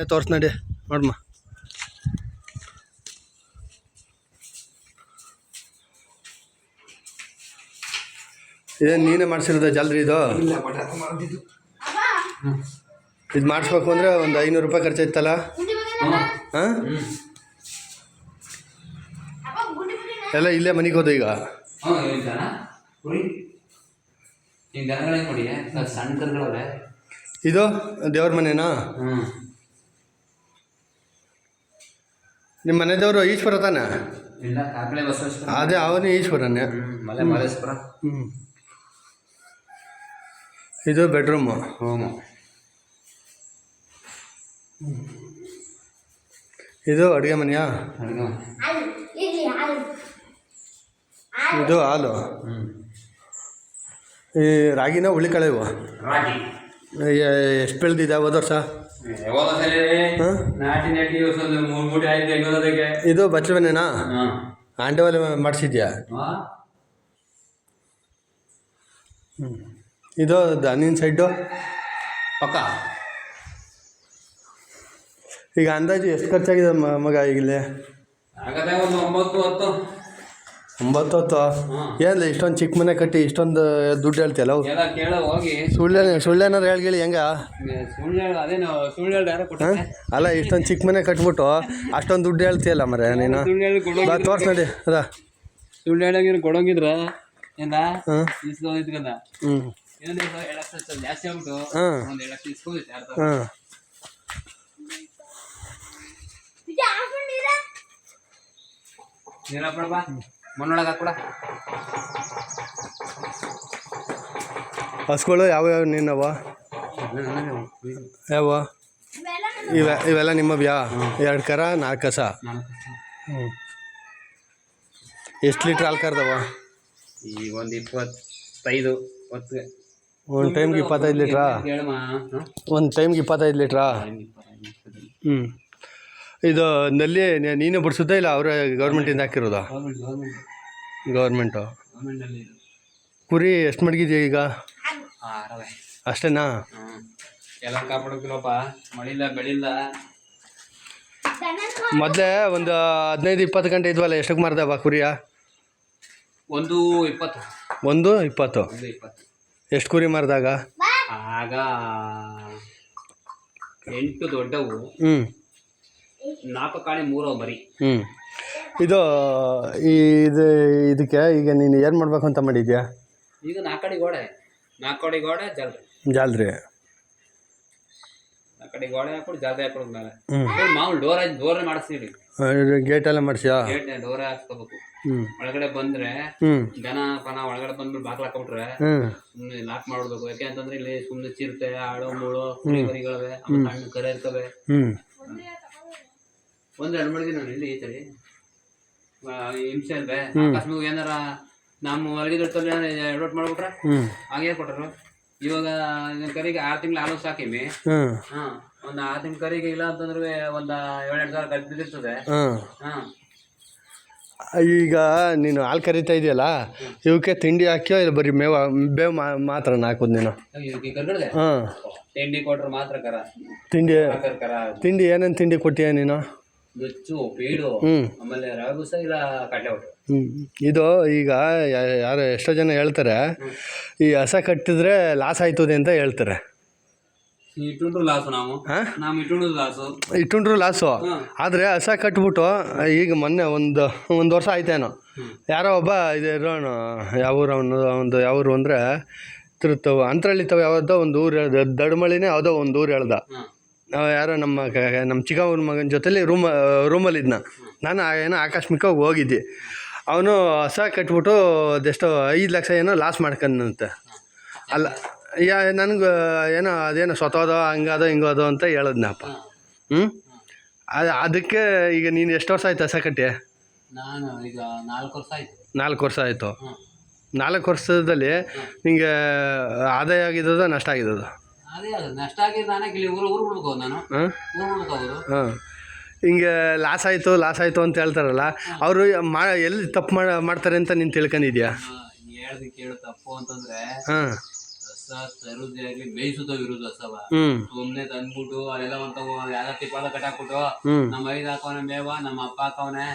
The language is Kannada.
ತೋರ್ಸ್ ನಡಿ ನೋಡಮ್ಮ. ಇದೇನು ನೀನೇ ಮಾಡಿಸಿರೋದ ಜಲ್ರಿ ಇದು? ಇದು ಮಾಡಿಸ್ಬೇಕು ಅಂದರೆ ಒಂದು 500 ರೂಪಾಯಿ ಖರ್ಚಾಯ್ತಲ್ಲ? ಹಾಂ, ಎಲ್ಲ ಇಲ್ಲೇ ಮನೆಗೆ ಹೋದ ಈಗ? ಇದು ದೇವ್ರ ಮನೆನಾ? ನಿಮ್ಮ ಮನೆ ದೇವರು ಈಶ್ವರ ತಾನೆ? ಅದೇ ಅವನೇ ಈಶ್ವರನೇ. ಹ್ಞೂ, ಇದು ಬೆಡ್ರೂಮು. ಇದು ಅಡುಗೆ ಮನೆಯಾ? ಇದು ಹಾಲು. ಈ ರಾಗಿನ ಹುಳಿಕಳೆ ಇವು ಎಷ್ಟು ಬೆಳೆದಿದೆ ಹೋದ ವರ್ಷ? ಇದು ಬಚ್ಚಲಮನೆನಾ? ಆಂಡವಲ್ಲಿ ಮಾಡಿಸಿದ್ಯಾ? ಹ್ಞೂ, ಇದು ನಿನ್ನ ಸೈಡು ಪಕ್ಕ. ಈಗ ಅಂದಾಜು ಎಷ್ಟು ಖರ್ಚಾಗಿದೆ ಮಗ ಈಗಲೇ? 9-10. ಏನಿಲ್ಲ, ಇಷ್ಟೊಂದು ಚಿಕ್ಕ ಮನೆ ಕಟ್ಟಿ ಇಷ್ಟೊಂದು ದುಡ್ಡು ಹೇಳ್ತಿಯಲ್ಲ? ಸುಳ್ಳೇನಾರು ಹೇಳಿ ಹೆಂಗ? ಅಲ್ಲ, ಇಷ್ಟೊಂದು ಚಿಕ್ಕ ಮನೆ ಕಟ್ಬಿಟ್ಟು ಅಷ್ಟೊಂದು ದುಡ್ಡು ಹೇಳ್ತೀಯಲ್ಲ ಮರೆ ನೀನು. ತೋರ್ಸ್ ನಡಿ. ಅದ ಸುಳ್ಳು ಹೇಳಂಗಿದ್ರೆ ಕೊಡೋಂಗಿದ್ರ ಜಾಸ್ತಿ ಆಗ್ಬಿಟ್ಟು ನೀರಪ್ಪಡಪ್ಪ ಮಣ್ಣೊಳಗೆ ಹಾಕ್ಬಿಡ. ಹಸುಗಳು ಯಾವ್ಯಾವ ನಿನ್ನವ? ಯಾವ ಇವೆಲ್ಲ ನಿಮ್ಮವ್ಯಾ? 2 ಕರ 4 ಕಸ. ಹ್ಞೂ, ಎಷ್ಟು ಲೀಟ್ರ್ ಹಾಲು ಕರ್ದವ? ಈಗ ಒಂದು 25 ಹೊತ್ತಿಗೆ. ಒಂದು ಟೈಮ್ಗೆ 25 ಲೀಟ್ರಾ? ಒಂದು ಟೈಮ್ಗೆ 25 ಲೀಟ್ರಾ? ಹ್ಞೂ, ಇದು ನಲ್ಲಿ ನೀನೇ ಬಿಡಿಸೋದಾ ಇಲ್ಲ ಅವರೇ ಗೌರ್ಮೆಂಟಿಂದ ಹಾಕಿರೋದಾ? ಗೌರ್ಮೆಂಟು. ಕುರಿ ಎಷ್ಟು ಮಡಗಿದೆಯಾ ಈಗ? ಅಷ್ಟೇನಾ? ಎಲ್ಲ ಕಾಪಾಡೋಕಿಲ್ಲಪ್ಪ, ಮಳಿಲ್ಲ ಬೆಳಿಲ್ಲ. ಮೊದಲೇ ಒಂದು 15-20 ಗಂಟೆ ಇದ್ವಲ್ಲ, ಎಷ್ಟಕ್ಕೆ ಮಾರ್ದವ ಕುರಿಯ? 1:20. 1:20. ಎಷ್ಟು ಕುರಿ ಮಾರಿದಾಗ? ಆಗ 8 ದೊಡ್ಡವು. 4 ಕಾಳಿ 3 ಮರಿ. ಇದು ಇದಕ್ಕೆ ಈಗ ನೀನು ಏನು ಮಾಡ್ಬೇಕು ಅಂತ ಮಾಡಿದ್ಯಾ? ಈಗ 4 ಕಡೆ ಗೋಡೆ ಜಾಲ್ರಿ 4 ಕಡೆ ಗೋಡೆ ಹಾಕೊಂಡು ಜಾಲ್ರಿ ಹಾಕೊಳೋದು ಮೇಲೆ ಮಾಮೂಲು ಡೋರ್ ಮಾಡಿಸ್ತೀವಿ. ಗೇಟ್ ಎಲ್ಲ ಮಾಡಿಸ್ಯಾ? Gate door ಹಾಕ್ಸ್ಕೋಬೇಕು. ಒಳಗಡೆ ಬಂದ್ರೆ ಜನ ಪನ ಒಳಗಡೆ ಬಂದ್ಬಿಟ್ಟು ಬಾಗ್ಲ ಹಾಕೊಬಿಟ್ರೆ ಸುಮ್ಮನೆ ಲಾಕ್ ಮಾಡ್ಬೇಕು. ಯಾಕೆ ಅಂತಂದ್ರೆ ಇಲ್ಲಿ ಸುಮ್ಮನೆ ಚಿರತೆ, ಆಳು ಮೂಳು ಮರಿಗಳವೆ, ಸಣ್ಣ ಕರೆ ಇರ್ತವೆ. 1-2 ಮಳಿಗೆ ನಾನು ಇಲ್ಲಿ ಈ ಸರಿ ಹಿಂಸೆ ಅಲ್ವೇ. ಅಕಸ್ಮಾತ್ ಏನಾರ ನಮ್ಮ ಹೊರಗಿದ್ರೆ ಎಡವಟ್ ಮಾಡ್ಬಿಟ್ರೆ ಹಾಗೆ ಕೊಟ್ಟರು. ಇವಾಗ ಕರಿಗೆ 6 ತಿಂಗಳು ಹಾಲು ಸಾಕಿಮಿ. ಒಂದು 6 ತಿಂಗಳು ಕರಿಗೆ ಇಲ್ಲ ಅಂತಂದ್ರೆ ಒಂದು 7-8 ಸಾವಿರ ಖರ್ಚು ಬಿದ್ದಿರ್ತದೆ. ಈಗ ನೀನು ಹಾಲು ಕರಿತಾ ಇದೆಯಲ್ಲ, ಇವಕ್ಕೆ ತಿಂಡಿ ಹಾಕ್ಯೋ ಇಲ್ಲ ಬರೀ ಬೇವು ಮಾತ್ರ ಹಾಕೋದು ನೀನು? ತಿಂಡಿ ಕೊಟ್ರೆ ಮಾತ್ರ ಕರ. ತಿಂಡಿ ಏನೇನು ತಿಂಡಿ ಕೊಟ್ಟಿಯ ನೀನು? ನುಚ್ಚು, ಪೀಡು, ಆಮೇಲೆ ರವೆ ಇಲ್ಲ ಕಡ್ಲೆ ಒಟ್ಟು. ಇದು ಈಗ ಯಾರು ಎಷ್ಟೋ ಜನ ಹೇಳ್ತಾರೆ, ಈ ಹಸ ಕಟ್ಟಿದ್ರೆ ಲಾಸ್ ಆಯ್ತದೆ ಅಂತ ಹೇಳ್ತಾರೆ. ಇಟ್ಟುಂಡ್ರು ಲಾಸು. ಆದರೆ ಹಸ ಕಟ್ಬಿಟ್ಟು ಈಗ ಮೊನ್ನೆ ಒಂದು ವರ್ಷ ಆಯ್ತೇನೋ, ಯಾರೋ ಒಬ್ಬ ಇರೋನು, ಯಾವ ಊರು ಅಂದರೆ ಅಂತರಳ್ಳಿತವ ಯಾವುದೋ ಒಂದು ಊರು ಹೇಳ್ದ, ದಡ್ಮಳಿನೇ ಯಾವುದೋ ಒಂದು ಊರು ಹೇಳ್ದ. ಯಾರೋ ನಮ್ಮ ಚಿಕ್ಕವ್ರ ಮಗನ ಜೊತೆಲಿ ರೂಮಲ್ಲಿದ್ನ. ನಾನು ಏನೋ ಆಕಸ್ಮಿಕವಾಗಿ ಹೋಗಿದ್ದೆ. ಅವನು ಹಸ ಕಟ್ಬಿಟ್ಟು ಅದೆಷ್ಟೋ 5 ಲಕ್ಷ ಏನೋ ಲಾಸ್ ಮಾಡ್ಕೊಂಡಂತೆ. ಅಲ್ಲ, ನನಗೆ ಅದೇನೋ ಸ್ವತಃದೋ ಹಂಗಾದೋ ಹಿಂಗೋದೋ ಅಂತ ಹೇಳಿದ್ನಪ್ಪ. ಅದಕ್ಕೆ ಈಗ ನೀನು ಎಷ್ಟು ವರ್ಷ ಆಯ್ತು ಹಸ ಕಟ್ಟಿ? ನಾನು ಈಗ 4 ವರ್ಷ ಆಯಿತು. 4 ವರ್ಷ ಆಯಿತು. 4 ವರ್ಷದಲ್ಲಿ ನಿಮಗೆ ಆದಾಯ ಆಗಿದ್ದದ ನಷ್ಟ ಆಗಿದ್ದದ? ನಷ್ಟ ಆಗಿದೆ. ಹಾಂ, ಹಿಂಗೆ ಲಾಸ್ ಆಯಿತು ಅಂತ ಹೇಳ್ತಾರಲ್ಲ, ಅವರು ಎಲ್ಲಿ ತಪ್ಪು ಮಾಡ್ತಾರೆ ಅಂತ ನೀನು ತಿಳ್ಕೊಂಡಿದ್ಯಾ? ಕೇಳು ತಪ್ಪು ಅಂತಂದ್ರೆ ಹಾಂ, ಹಸ ಹಸ ತರುದೇ ಆಗ್ಲಿ ಮೇಯಿಸುತ್ತೋ ಇರುದು ಹಸವ ಹ್ಮ್ ಸುಮ್ನೆ ತಂದ್ಬಿಟ್ಟು ಅಲ್ಲೆಲ್ಲ ಒಂದ್ ಯಾವ್ದೋ ತಿಪ್ಪದ ಕಟ್ಟಾಕ್ಬಿಟ್ಟು ಹ್ಮ್ ನಮ್ಮ ಐದ್ ಹಾಕವನೆ ಮೇವ ನಮ್ಮ ಅಪ್ಪ ಹಾಕವನೆ